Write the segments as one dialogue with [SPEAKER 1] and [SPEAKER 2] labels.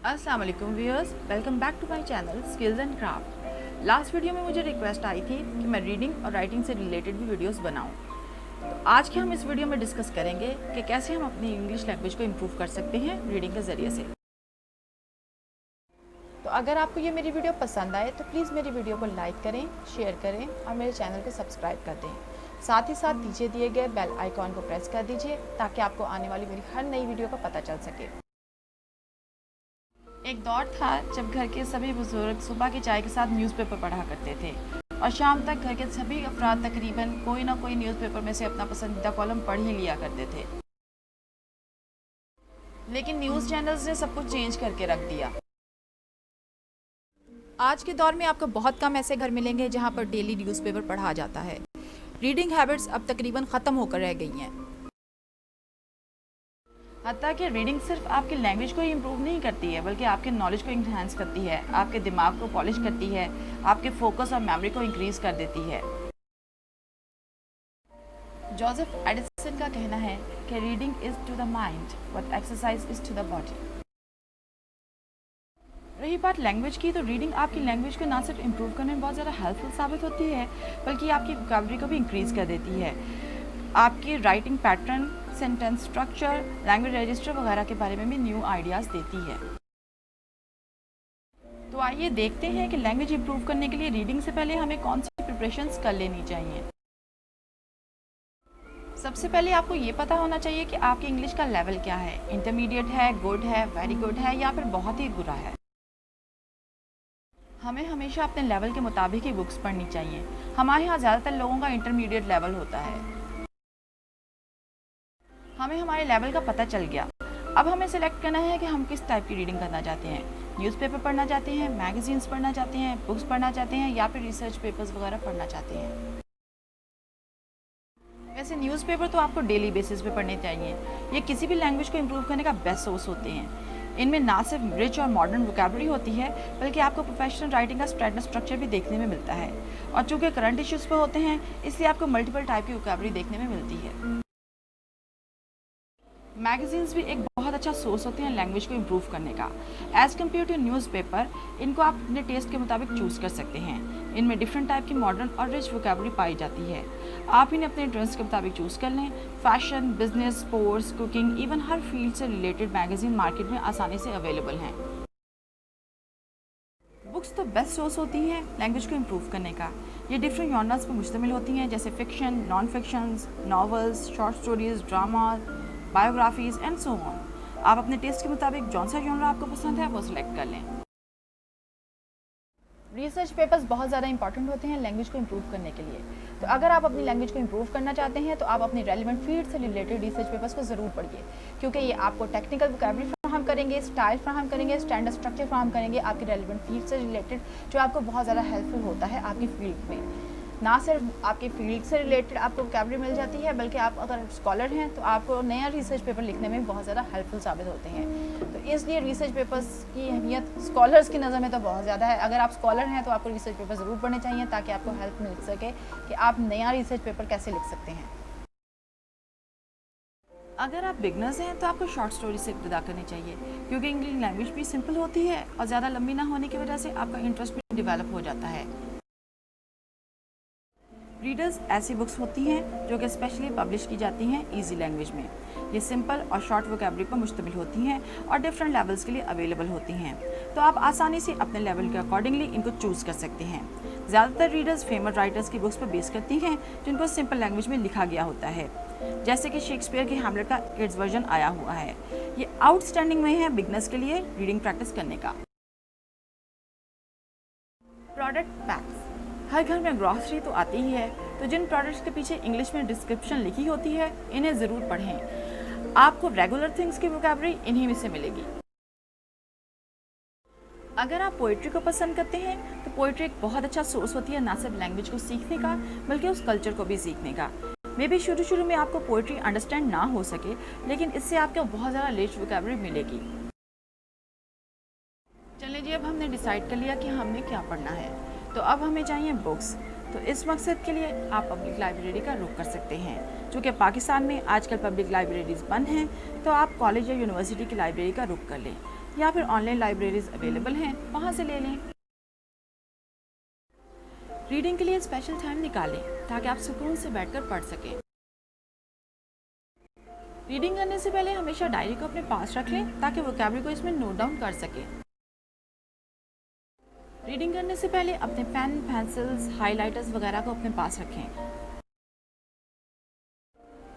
[SPEAKER 1] अस्सलाम वालेकुम viewers, welcome back to my channel skills and craft. Last video में मुझे रिक्वेस्ट आई थी कि मैं रीडिंग और राइटिंग से रिलेटेड भी वीडियोस बनाऊं। तो आज के हम इस वीडियो में डिस्कस करेंगे कि कैसे हम अपनी इंग्लिश लैंग्वेज को इम्प्रूव कर सकते हैं रीडिंग के ज़रिए से। तो अगर आपको ये मेरी वीडियो पसंद आए तो प्लीज़ मेरी वीडियो को लाइक करें, शेयर करें और मेरे चैनल को सब्सक्राइब कर दें। साथ ही साथ नीचे दिए गए बेल आइकॉन को प्रेस कर दीजिए ताकि आपको आने वाली मेरी हर नई वीडियो का पता चल सके। एक दौर था जब घर के सभी बुजुर्ग सुबह की चाय के साथ न्यूज़पेपर पढ़ा करते थे और शाम तक घर के सभी अफराद तकरीबन कोई ना कोई न्यूज़पेपर में से अपना पसंदीदा कॉलम पढ़ ही लिया करते थे। लेकिन न्यूज़ चैनल्स ने सब कुछ चेंज करके रख दिया। आज के दौर में आपको बहुत कम ऐसे घर मिलेंगे जहां पर डेली न्यूज़पेपर पढ़ा जाता है। रीडिंग हैबिट्स अब तकरीबन ख़त्म होकर रह गई हैं। हत्ता कि रीडिंग सिर्फ आपकी लैंग्वेज को ही इम्प्रूव नहीं करती है बल्कि आपके नॉलेज को इन्हांस करती है, आपके दिमाग को पॉलिश करती है, आपके फोकस और मेमोरी को इंक्रीज कर देती है। जोसेफ एडिसन का कहना है कि reading is to the mind what exercise is to the body. रही बात लैंग्वेज की, तो रीडिंग आपकी लैंग्वेज को ना सिर्फ इम्प्रूव करने में बहुत ज़्यादा हेल्पफुल साबित होती है बल्कि आपकी वोकैबुलरी को भी इंक्रीज कर देती है। आपकी writing pattern, sentence structure, language register वगैरह के बारे में भी न्यू आइडियाज़ देती है। तो आइए देखते हैं कि लैंग्वेज इंप्रूव करने के लिए रीडिंग से पहले हमें कौन सी प्रिपरेशंस कर लेनी चाहिए। सबसे पहले आपको ये पता होना चाहिए कि आपकी इंग्लिश का लेवल क्या है। इंटरमीडिएट है, गुड है, वेरी गुड है या फिर बहुत ही बुरा है। हमें हमेशा अपने लेवल के मुताबिक ही बुक्स पढ़नी चाहिए। हमारे यहाँ ज़्यादातर लोगों का इंटरमीडिएट लेवल होता है। हमें हमारे लेवल का पता चल गया। अब हमें सेलेक्ट करना है कि हम किस टाइप की रीडिंग करना चाहते हैं। न्यूज़पेपर पढ़ना चाहते हैं, मैगजीन्स पढ़ना चाहते हैं, बुक्स पढ़ना चाहते हैं या फिर रिसर्च पेपर्स वगैरह पढ़ना चाहते हैं। वैसे न्यूज़पेपर तो आपको डेली बेसिस पे पढ़ने चाहिए। ये किसी भी लैंग्वेज को इम्प्रूव करने का बेस्ट सोर्स होते हैं। इनमें ना सिर्फ रिच और मॉडर्न वोकैबुलरी होती है बल्कि आपको प्रोफेशनल राइटिंग का स्ट्रैटेजिक स्ट्रक्चर भी देखने में मिलता है। और चूँकि करंट इश्यूज़ पर होते हैं इसलिए आपको मल्टीपल टाइप की वोकैबुलरी देखने में मिलती है। मैगजीन्स भी एक बहुत अच्छा सोर्स होते हैं लैंग्वेज को इम्प्रूव करने का। एज़ कम्पेयर टू न्यूज़पेपर, इनको आप अपने टेस्ट के मुताबिक चूज़ कर सकते हैं। इनमें डिफरेंट टाइप की मॉडर्न और रिच वोकैबुलरी पाई जाती है। आप इन्हें अपने इंटरेस्ट के मुताबिक चूज़ कर लें। Fashion, business, sports, cooking, even हर फील्ड से रिलेटेड मैगजीन मार्केट में आसानी से अवेलेबल हैं। बुक्स तो बेस्ट सोर्स होती हैं लैंग्वेज को इम्प्रूव करने का। ये डिफरेंट जॉनर्स पर मुश्तमिल होती हैं जैसे fiction, non fictions, novels, short stories, drama, biographies and so on. आप अपने टेस्ट के मुताबिक जौन सा जॉनर आपको पसंद है वो सिलेक्ट कर लें। रिसर्च पेपर्स बहुत ज़्यादा इंपॉर्टेंट होते हैं लैंग्वेज को इम्प्रूव करने के लिए। तो अगर आप अपनी लैंग्वेज को इम्प्रूव करना चाहते हैं तो आप अपनी रेलिवेंट फील्ड से रिलेटेड रिसर्च पेपर्स को ज़रूर पढ़िए, क्योंकि ये आपको टेक्निकल वोकैबुलरी फ्राहम करेंगे, स्टाइल फ्राहम करेंगे, स्टैंडर्ड स्ट्रक्चर फ्राहम करेंगे आपकी रेलिवेंट फील्ड से रिलेटेड, जो आपको बहुत ज़्यादा हेल्पफुल होता है आपकी फील्ड में। ना सिर्फ आपके फील्ड से रिलेटेड आपको वोकैबुलरी मिल जाती है बल्कि आप अगर स्कॉलर हैं तो आपको नया रिसर्च पेपर लिखने में बहुत ज़्यादा हेल्पफुल साबित होते हैं। तो इसलिए रिसर्च पेपर्स की अहमियत स्कॉलर्स की नज़र में तो बहुत ज़्यादा है। अगर आप स्कॉलर हैं तो आपको रिसर्च पेपर ज़रूर पढ़ने चाहिए ताकि आपको हेल्प मिल सके कि आप नया रिसर्च पेपर कैसे लिख सकते हैं। अगर आप बिगनर्स हैं तो आपको शॉर्ट स्टोरी से इब्तिदा करनी चाहिए, क्योंकि इंग्लिश लैंग्वेज भी सिंपल होती है और ज़्यादा लंबी ना होने की वजह से आपका इंटरेस्ट भी डेवलप हो जाता है। रीडर्स ऐसी बुक्स होती हैं जो कि स्पेशली पब्लिश की जाती हैं इजी लैंग्वेज में। ये सिंपल और शॉर्ट वोकैबुलरी पर मुश्तमिल होती हैं और डिफरेंट लेवल्स के लिए अवेलेबल होती हैं, तो आप आसानी से अपने लेवल के अकॉर्डिंगली इनको चूज़ कर सकते हैं। ज़्यादातर रीडर्स फेमस राइटर्स की बुक्स पर बेस करती हैं जिनको सिंपल लैंग्वेज में लिखा गया होता है, जैसे कि शेक्सपियर की हैमलेट का किड्स वर्जन आया हुआ है। ये आउटस्टैंडिंग वे है बिगनर्स के लिए रीडिंग प्रैक्टिस करने का। प्रोडक्ट पैक्स, हर घर में ग्रॉसरी तो आती ही है, तो जिन प्रोडक्ट्स के पीछे इंग्लिश में डिस्क्रिप्शन लिखी होती है इन्हें ज़रूर पढ़ें। आपको रेगुलर थिंग्स की वोकैबुलरी इन्हीं में से मिलेगी। अगर आप पोइट्री को पसंद करते हैं तो पोइट्री एक बहुत अच्छा सोर्स होती है ना सिर्फ लैंग्वेज को सीखने का बल्कि उस कल्चर को भी सीखने का। मे बी शुरू में आपको पोइट्री अंडरस्टैंड ना हो सके, लेकिन इससे आपको बहुत ज़्यादा रिच वोकैबुलरी मिलेगी। चलिए जी, अब हमने डिसाइड कर लिया कि हमने क्या पढ़ना है, तो अब हमें चाहिए बुक्स। तो इस मकसद के लिए आप पब्लिक लाइब्रेरी का रुख कर सकते हैं। चूँकि पाकिस्तान में आजकल पब्लिक लाइब्रेरीज बंद हैं, तो आप कॉलेज या यूनिवर्सिटी की लाइब्रेरी का रुख कर लें। या फिर ऑनलाइन लाइब्रेरीज अवेलेबल हैं, वहाँ से ले लें। रीडिंग के लिए स्पेशल टाइम निकालें ताकि आप सुकून से बैठकर पढ़ सकें। रीडिंग करने से पहले हमेशा डायरी को अपने पास रख लें ताकि वोकैबुलरी को इसमें नोट डाउन कर सकें। रीडिंग करने से पहले अपने पेन, पेंसिल्स, हाइलाइटर्स वगैरह को अपने पास रखें।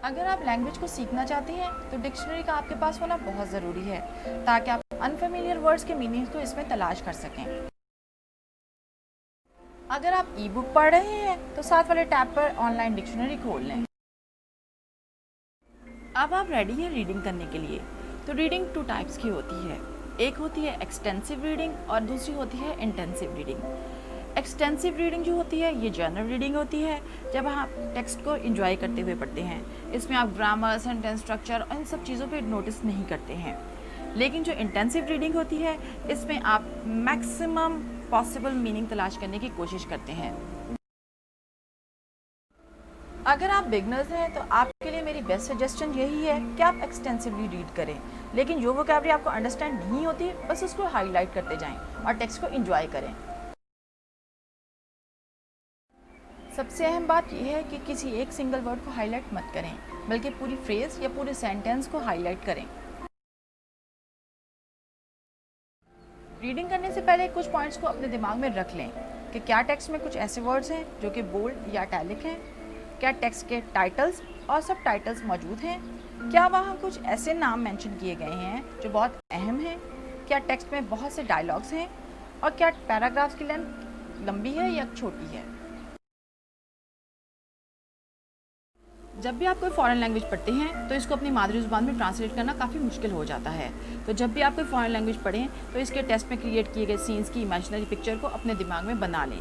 [SPEAKER 1] अगर आप लैंग्वेज को सीखना चाहते हैं तो डिक्शनरी का आपके पास होना बहुत ज़रूरी है ताकि आप अनफेमिलियर वर्ड्स के मीनिंग्स को इसमें तलाश कर सकें। अगर आप ई बुक पढ़ रहे हैं तो साथ वाले टैब पर ऑनलाइन डिक्शनरी खोल लें। अब आप रेडी हैं रीडिंग करने के लिए। तो रीडिंग 2 टाइप्स की होती है, एक होती है एक्सटेंसिव रीडिंग और दूसरी होती है इंटेंसिव रीडिंग। एक्सटेंसिव रीडिंग जो होती है ये जनरल रीडिंग होती है, जब आप टेक्स्ट को एंजॉय करते हुए पढ़ते हैं। इसमें आप ग्रामर, सेंटेंस स्ट्रक्चर और इन सब चीज़ों पे नोटिस नहीं करते हैं। लेकिन जो इंटेंसिव रीडिंग होती है इसमें आप मैक्सिमम पॉसिबल मीनिंग तलाश करने की कोशिश करते हैं। अगर आप बिगनर्स हैं तो आपके लिए मेरी बेस्ट सजेशन यही है कि आप एक्सटेंसिवली रीड करें, लेकिन जो वोकैबुलरी आपको अंडरस्टैंड नहीं होती बस उसको हाईलाइट करते जाएं और टेक्स्ट को एंजॉय करें। सबसे अहम बात यह है कि किसी एक सिंगल वर्ड को हाईलाइट मत करें, बल्कि पूरी फ्रेज या पूरे सेंटेंस को हाईलाइट करें। रीडिंग करने से पहले कुछ पॉइंट्स को अपने दिमाग में रख लें कि क्या टेक्स्ट में कुछ ऐसे वर्ड्स हैं जो कि बोल्ड या इटैलिक हैं, क्या टेक्स्ट के टाइटल्स और सब टाइटल्स मौजूद हैं, क्या वहाँ कुछ ऐसे नाम मेंशन किए गए हैं जो बहुत अहम हैं, क्या टेक्स्ट में बहुत से डायलॉग्स हैं और क्या पैराग्राफ्स की लेंथ लंबी है या छोटी है। जब भी आप कोई फॉरेन लैंग्वेज पढ़ते हैं तो इसको अपनी मादरी ज़ुबान में ट्रांसलेट करना काफ़ी मुश्किल हो जाता है। तो जब भी आप कोई फॉरेन लैंग्वेज पढ़ें तो इसके टेस्ट में क्रिएट किए गए सीन्स की इमेजिनरी पिक्चर को अपने दिमाग में बना लें।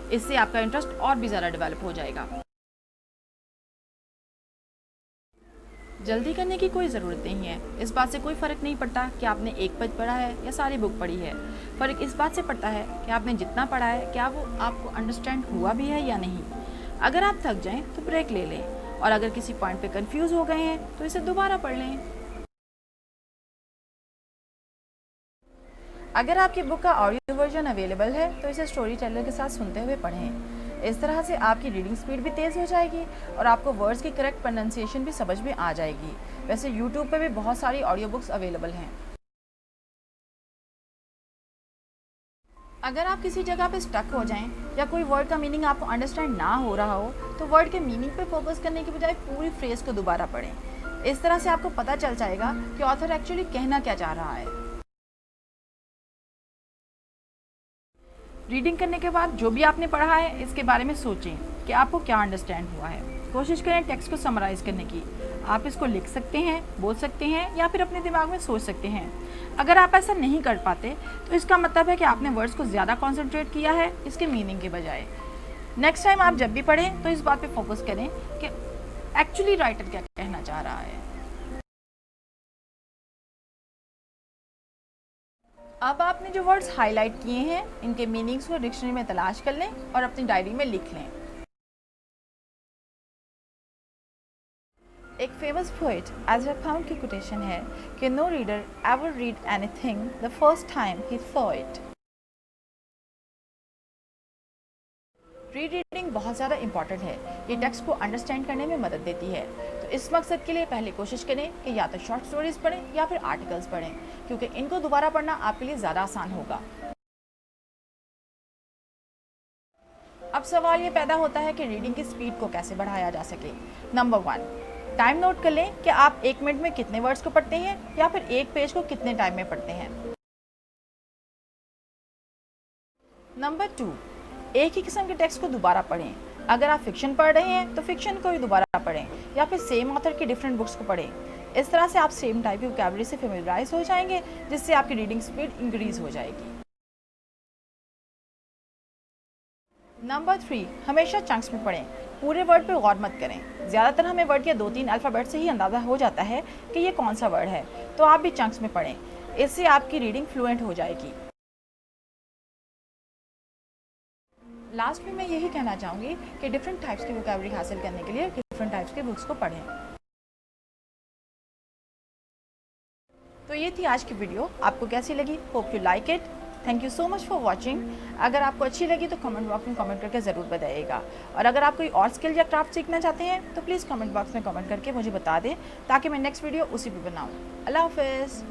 [SPEAKER 1] इससे आपका इंटरेस्ट और भी ज़्यादा डेवलप हो जाएगा। जल्दी करने की कोई ज़रूरत नहीं है। इस बात से कोई फ़र्क नहीं पड़ता कि आपने एक पेज पढ़ा है या सारी बुक पढ़ी है। फ़र्क इस बात से पड़ता है कि आपने जितना पढ़ा है क्या वो आपको अंडरस्टैंड हुआ भी है या नहीं। अगर आप थक जाएं तो ब्रेक ले लें और अगर किसी पॉइंट पे कंफ्यूज हो गए हैं तो इसे दोबारा पढ़ लें। अगर आपकी बुक का ऑडियो वर्जन अवेलेबल है तो इसे स्टोरी टेलर के साथ सुनते हुए पढ़ें। इस तरह से आपकी रीडिंग स्पीड भी तेज़ हो जाएगी और आपको वर्ड्स की करेक्ट प्रोनाउंसिएशन भी समझ में आ जाएगी। वैसे यूट्यूब पे भी बहुत सारी ऑडियो बुक्स अवेलेबल हैं। अगर आप किसी जगह पे स्टक हो जाएं या कोई वर्ड का मीनिंग आपको अंडरस्टैंड ना हो रहा हो तो वर्ड के मीनिंग पे फोकस करने की बजाय पूरी फ्रेज को दोबारा पढ़ें। इस तरह से आपको पता चल जाएगा कि ऑथर एक्चुअली कहना क्या चाह रहा है। रीडिंग करने के बाद जो भी आपने पढ़ा है इसके बारे में सोचें कि आपको क्या अंडरस्टैंड हुआ है। कोशिश करें टेक्स्ट को समराइज करने की। आप इसको लिख सकते हैं, बोल सकते हैं या फिर अपने दिमाग में सोच सकते हैं। अगर आप ऐसा नहीं कर पाते तो इसका मतलब है कि आपने वर्ड्स को ज़्यादा कॉन्सेंट्रेट किया है इसके मीनिंग के बजाय। नेक्स्ट टाइम आप जब भी पढ़ें तो इस बात पे फोकस करें कि एक्चुअली राइटर क्या कहना चाह रहा है। अब आपने जो वर्ड्स हाईलाइट किए हैं इनके मीनिंग्स को डिक्शनरी में तलाश कर लें और अपनी डायरी में लिख लें। एक फेमस पोएट एज़रा पाउंड की कोटेशन है कि no reader ever read anything the first time he saw it. Rereading बहुत ज़्यादा इंपॉर्टेंट है। ये टेक्स्ट को अंडरस्टैंड करने में मदद देती है। तो इस मकसद के लिए पहले कोशिश करें कि या तो शॉर्ट स्टोरीज पढ़ें या फिर आर्टिकल्स पढ़ें, क्योंकि इनको दोबारा पढ़ना आपके लिए ज़्यादा आसान होगा। अब सवाल ये पैदा होता है कि रीडिंग की स्पीड को कैसे बढ़ाया जा सके। नंबर 1, टाइम नोट कर लें कि आप 1 मिनट में कितने वर्ड्स को पढ़ते हैं या फिर एक पेज को कितने टाइम में पढ़ते हैं। नंबर 2, एक ही किस्म के टेक्स्ट को दोबारा पढ़ें। अगर आप फिक्शन पढ़ रहे हैं तो फिक्शन को ही दोबारा पढ़ें या फिर सेम ऑथर की डिफरेंट बुक्स को पढ़ें। इस तरह से आप सेम टाइप की वोकैबुलरी से फेमिलियराइज हो जाएंगे, जिससे आपकी रीडिंग स्पीड इंक्रीज हो जाएगी। नंबर 3, हमेशा चंक्स में पढ़ें। पूरे वर्ड पे गौर मत करें। ज़्यादातर हमें वर्ड के 2-3 अल्फ़ाबेट से ही अंदाज़ा हो जाता है कि ये कौन सा वर्ड है, तो आप भी चंक्स में पढ़ें। इससे आपकी रीडिंग फ्लुएंट हो जाएगी। लास्ट में मैं यही कहना चाहूँगी कि डिफरेंट टाइप्स की वोकैबुलरी हासिल करने के लिए डिफरेंट टाइप्स के बुक्स को पढ़ें। तो ये थी आज की वीडियो, आपको कैसी लगी? Hope you like it. Thank you so much for watching. अगर आपको अच्छी लगी तो कमेंट बॉक्स में कमेंट करके ज़रूर बताइएगा, और अगर आप कोई और स्किल या क्राफ्ट सीखना चाहते हैं तो प्लीज़ कमेंट बॉक्स में कमेंट करके मुझे बता दें, ताकि मैं नेक्स्ट वीडियो उसी पर बनाऊँ। अल्लाह हाफ़िज़।